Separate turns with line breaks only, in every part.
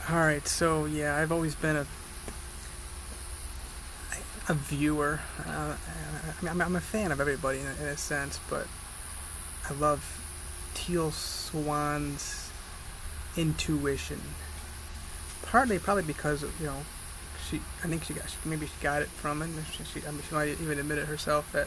Alright, so yeah, I've always been a viewer. I'm a fan of everybody in a sense, but I love Teal Swan's intuition. Partly, probably because I think maybe she got it from it. She might even admit it herself that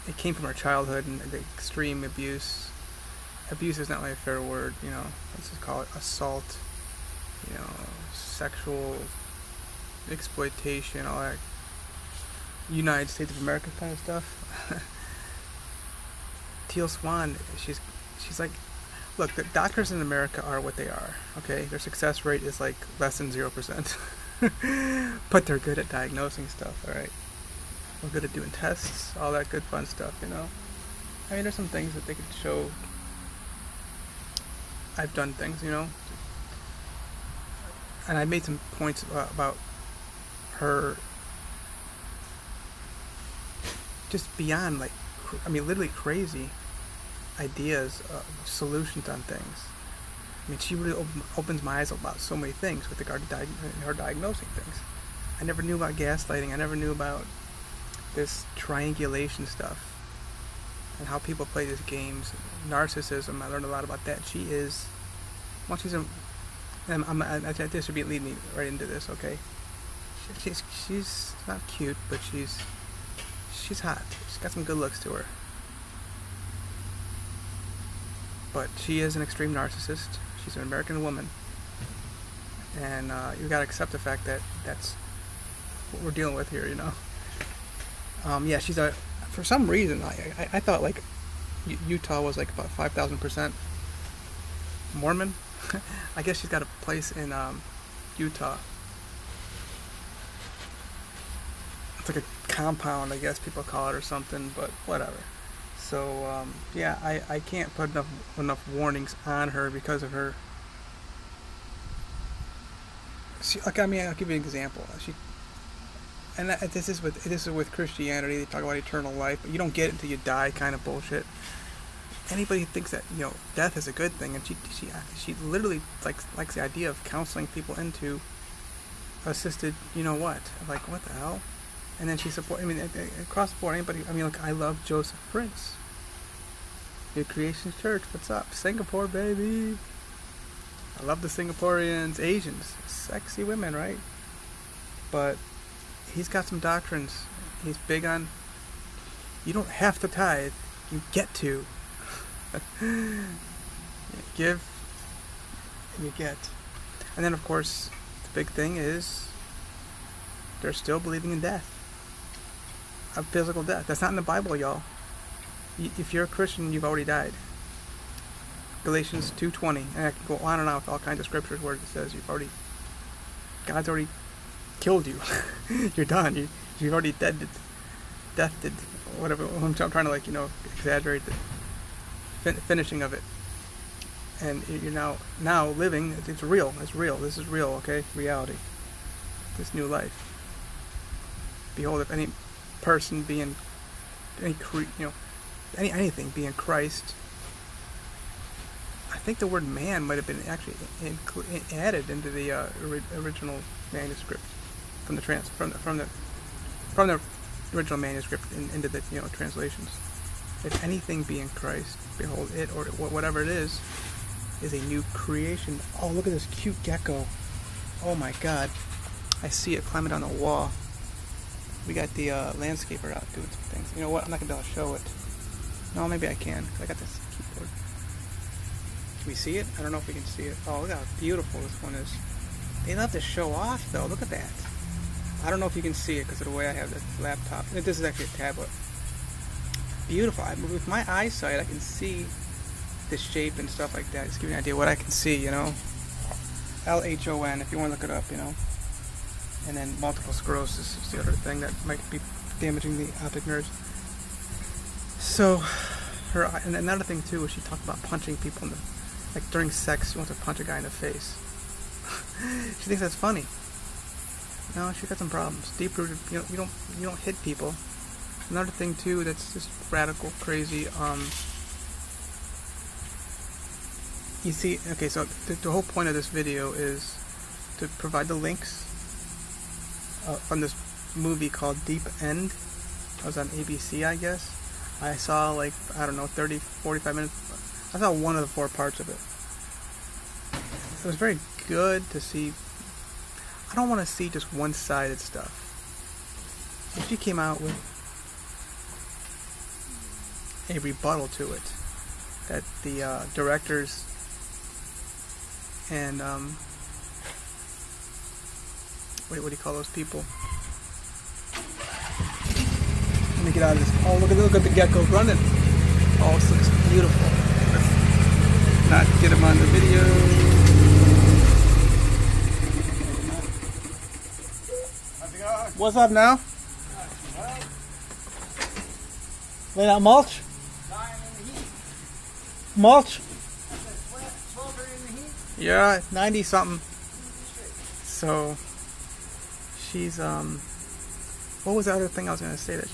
it came from her childhood and the extreme abuse. Abuse is not my fair word, let's just call it assault, sexual exploitation, all that United States of America kind of stuff. Teal Swan, she's like, look, the doctors in America are what they are, okay? Their success rate is like less than 0%. But they're good at diagnosing stuff, alright? We're good at doing tests, all that good fun stuff, I mean, there's some things that they could show. I've done things, and I made some points about her just beyond, like, literally crazy ideas, solutions on things. I mean, she really opens my eyes about so many things with regard to her diagnosing things. I never knew about gaslighting. I never knew about this triangulation stuff and how people play these games. Narcissism, I learned a lot about that. She is, well, she's a, this should be leading me right into this, okay? She's not cute, but she's hot. She's got some good looks to her. But she is an extreme narcissist. She's an American woman. And you've got to accept the fact that that's what we're dealing with here, Yeah, she's for some reason, I thought like Utah was like about 5,000% Mormon. I guess she's got a place in Utah. It's like a compound, I guess people call it, or something, but whatever. So yeah, I can't put enough warnings on her because of her. I'll give you an example. This is with Christianity. They talk about eternal life, but you don't get it until you die, kind of bullshit. Anybody who thinks that death is a good thing, and she literally likes the idea of counseling people into assisted, like, what the hell? And then she supports. Across the board, anybody. Look, I love Joseph Prince. New Creation Church. What's up, Singapore, baby? I love the Singaporeans, Asians, sexy women, right? But he's got some doctrines. He's big on, you don't have to tithe, you get to. You give and you get. And then, of course, the big thing is they're still believing in death, a physical death. That's not in the Bible, y'all. If you're a Christian, you've already died. Galatians 2:20, and I can go on and on with all kinds of scriptures where it says God's already killed you. You're done. You've already death did whatever. I'm trying to exaggerate the finishing of it, and you're now living. It's real. It's real. This is real. Okay, reality. This new life. Behold, if any person be in anything be in Christ. I think the word man might have been actually added into the original manuscript from the original manuscript into the translations. If anything be in Christ, behold, it or whatever it is a new creation. Oh, look at this cute gecko! Oh my God, I see it climbing down the wall. We got the landscaper out doing some things. You know what? I'm not gonna be able to show it. No, maybe I can. I got this keyboard. Can we see it? I don't know if we can see it. Oh, look how beautiful this one is. They love to show off, though. Look at that. I don't know if you can see it because of the way I have the laptop. This is actually a tablet. Beautiful. With my eyesight, I can see the shape and stuff like that. Just give you an idea what I can see, LHON, if you want to look it up, And then multiple sclerosis is the other thing that might be damaging the optic nerves. So, and another thing too is she talked about punching people during sex. She wants to punch a guy in the face. She thinks that's funny. No, she got some problems. Deep rooted. You don't hit people. Another thing too that's just radical, crazy. you see, okay, so the whole point of this video is to provide the links from this movie called Deep End. It was on ABC, I guess. I saw, like, I don't know, 30, 45 minutes. I saw one of the 4 parts of it. It was very good to see. I don't want to see just one-sided stuff. If she came out with a rebuttal to it, that the directors and what do you call those people? Let me get out of this. Oh, look at the geckos running. Oh, this looks beautiful. Let's not get them on the video. What's up now? Lay out mulch? Mulch? Yeah, 90 something. So she's what was the other thing I was gonna say that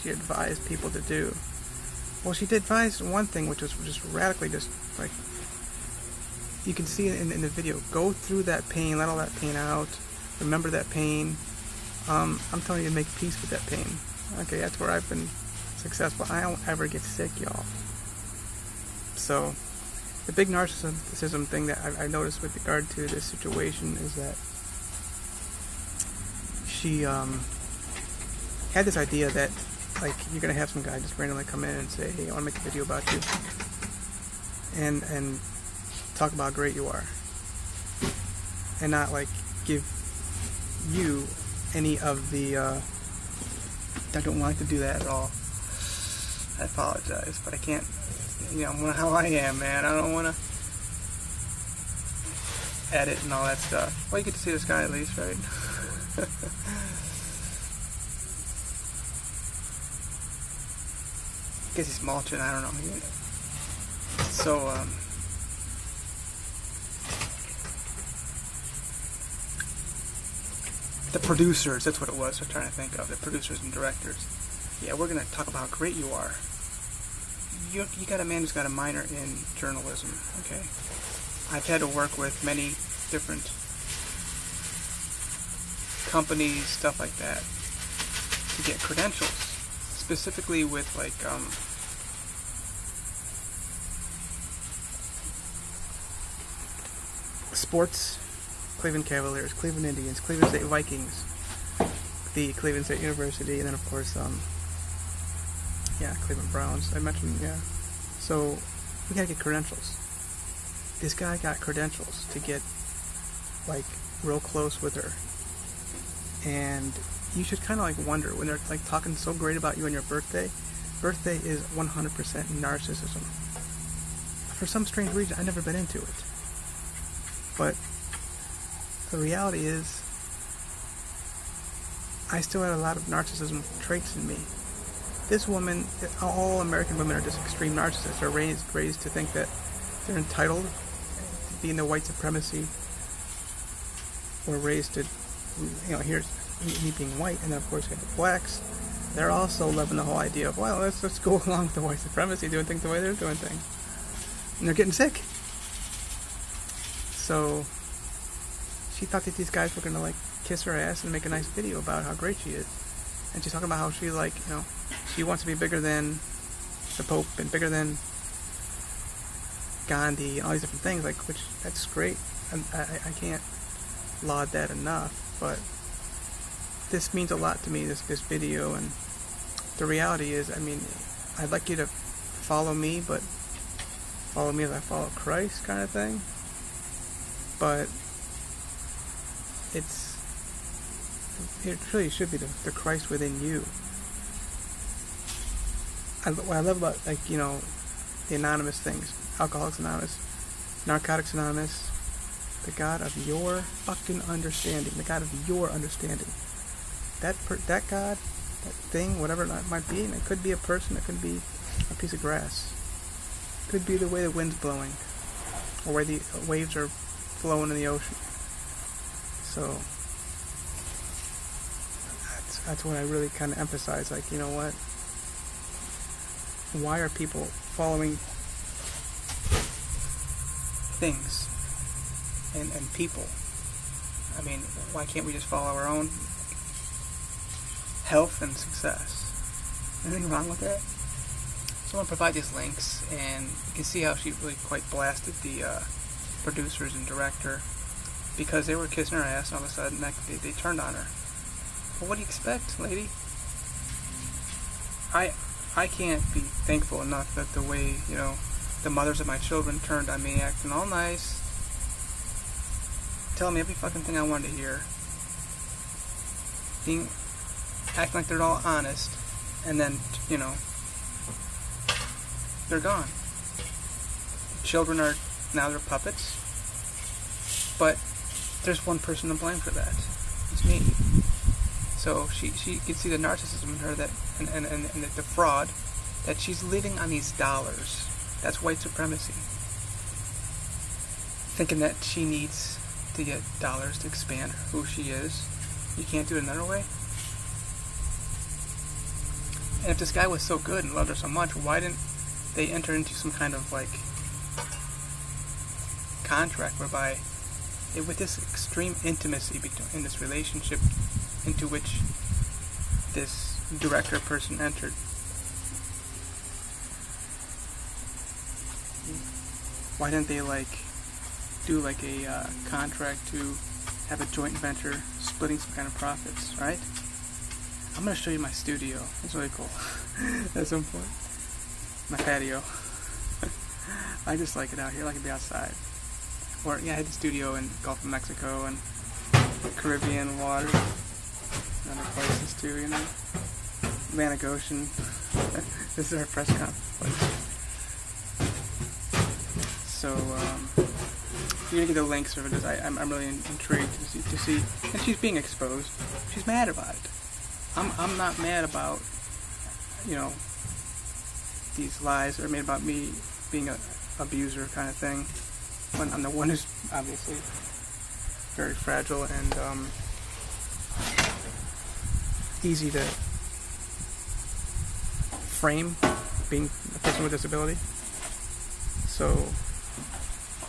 she advised people to do? Well, she did advise one thing, which was just radically, just like you can see in the video. Go through that pain, let all that pain out. Remember that pain. I'm telling you to make peace with that pain. Okay, that's where I've been successful. I don't ever get sick, y'all. So the big narcissism thing that I noticed with regard to this situation is that she had this idea that, like, you're gonna have some guy just randomly come in and say, hey, I want to make a video about you, and talk about how great you are, and not like give you any of the I don't like to do that at all. I apologize, but I can't. You know how I am, man. I don't want to edit and all that stuff. Well, you get to see this guy at least, right? I guess he's mulching, I don't know. So, the producers, that's what it was I'm trying to think of, the producers and directors. Yeah, we're going to talk about how great you are. You got a man who's got a minor in journalism, okay? I've had to work with many different companies, stuff like that, to get credentials, specifically with like sports, Cleveland Cavaliers, Cleveland Indians, Cleveland State Vikings, the Cleveland State University, and then of course Cleveland Browns. I mentioned, yeah. So we gotta get credentials. This guy got credentials to get like real close with her, and you should kind of like wonder when they're like talking so great about you on your birthday. Birthday is 100% narcissism. For some strange reason, I've never been into it, but the reality is, I still have a lot of narcissism traits in me. This woman, all American women are just extreme narcissists. They're raised to think that they're entitled to be in the white supremacy. We're raised to, here's me being white, and then of course you have the blacks. They're also loving the whole idea of, well, let's go along with the white supremacy, doing things the way they're doing things. And they're getting sick. So she thought that these guys were going to like kiss her ass and make a nice video about how great she is. And she's talking about how she like, she wants to be bigger than the Pope and bigger than Gandhi and all these different things, like, which that's great. And I can't laud that enough, but this means a lot to me, this video. And the reality is, I mean, I'd like you to follow me, but follow me as I follow Christ kind of thing. But it really should be the Christ within you. What I love about, like, the anonymous things, Alcoholics Anonymous, Narcotics Anonymous, the God of your fucking understanding, the God of your understanding. That God, that thing, whatever it might be, and it could be a person, it could be a piece of grass, it could be the way the wind's blowing, or where the waves are flowing in the ocean. So that's what I really kind of emphasize. Like, you know what? Why are people following things and people. I mean, why can't we just follow our own health and success? Anything wrong with that? So I'm going to provide these links, and you can see how she really quite blasted the producers and director, because they were kissing her ass, and all of a sudden they turned on her. Well, what do you expect, lady? I can't be thankful enough that the way, the mothers of my children turned on me, acting all nice, telling me every fucking thing I wanted to hear, acting like they're all honest, and then, they're gone. Children are now they're puppets, but there's one person to blame for that. It's me. So she can see the narcissism in her, that and the fraud, that she's living on these dollars. That's white supremacy. Thinking that she needs to get dollars to expand who she is. You can't do it another way. And if this guy was so good and loved her so much, why didn't they enter into some kind of contract whereby, with this extreme intimacy in this relationship into which this director person entered, why didn't they do a contract to have a joint venture, splitting some kind of profits, right? I'm gonna show you my studio. It's really cool. At some point, my patio. I just like it out here. I like to be outside. Or I had the studio in Gulf of Mexico and Caribbean waters, and other places too. Atlantic Ocean. This is our press conference place. So you're gonna get the links for this. I'm really intrigued to see. And she's being exposed. She's mad about it. I'm not mad about these lies that are made about me being an abuser kind of thing, when I'm the one who's obviously very fragile and easy to frame, being a person with a disability. So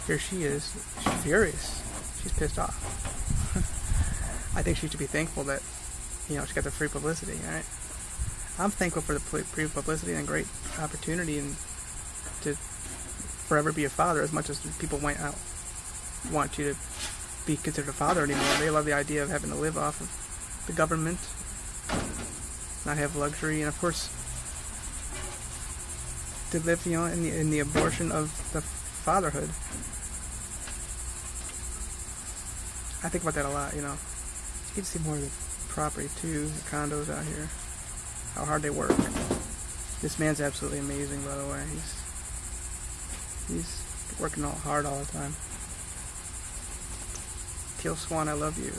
here she is. She's furious. She's pissed off. I think she should be thankful that she got the free publicity, right? I'm thankful for the free publicity and great opportunity and to forever be a father, as much as people might not want you to be considered a father anymore. They love the idea of having to live off of the government, not have luxury, and of course to live in the abortion of the fatherhood. I think about that a lot. You get to see more of the property too, the condos out here, how hard they work. This man's absolutely amazing, by the way. He's working hard all the time. Teal Swan, I love you.